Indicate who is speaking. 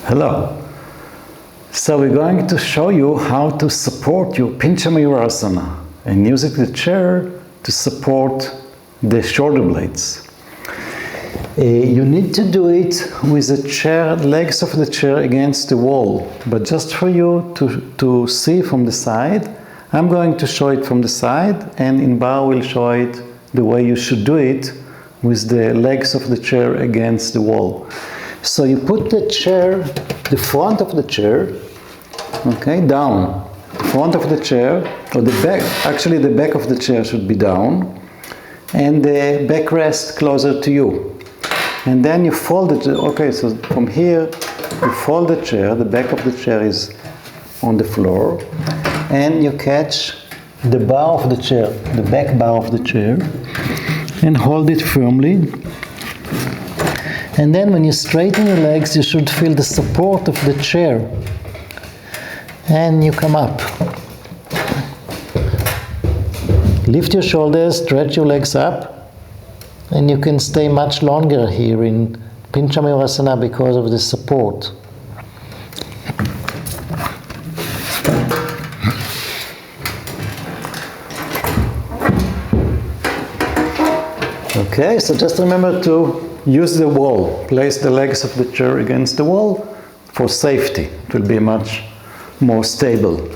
Speaker 1: Hello. So we're going to show you how to support your Piñchamayūrāsana and using the chair to support the shoulder blades. You need to do it with the chair, legs of the chair against the wall, but just for you to see from the side, I'm going to show it from the side, and Inbar will show it the way you should do it with the legs of the chair against the wall. So you put the chair, the front of the chair, okay, down. The front of the chair, or the back, actually the back of the chair should be down, and the backrest closer to you. And then you fold it, okay, so from here, you fold the chair, the back of the chair is on the floor, and you catch the bar of the chair, the back bar of the chair, and hold it firmly. And then when you straighten your legs, you should feel the support of the chair. And you come up. Lift your shoulders, stretch your legs up, and you can stay much longer here in Piñchamayūrāsana because of the support. Okay, so just remember to use the wall. Place the legs of the chair against the wall for safety. It will be much more stable.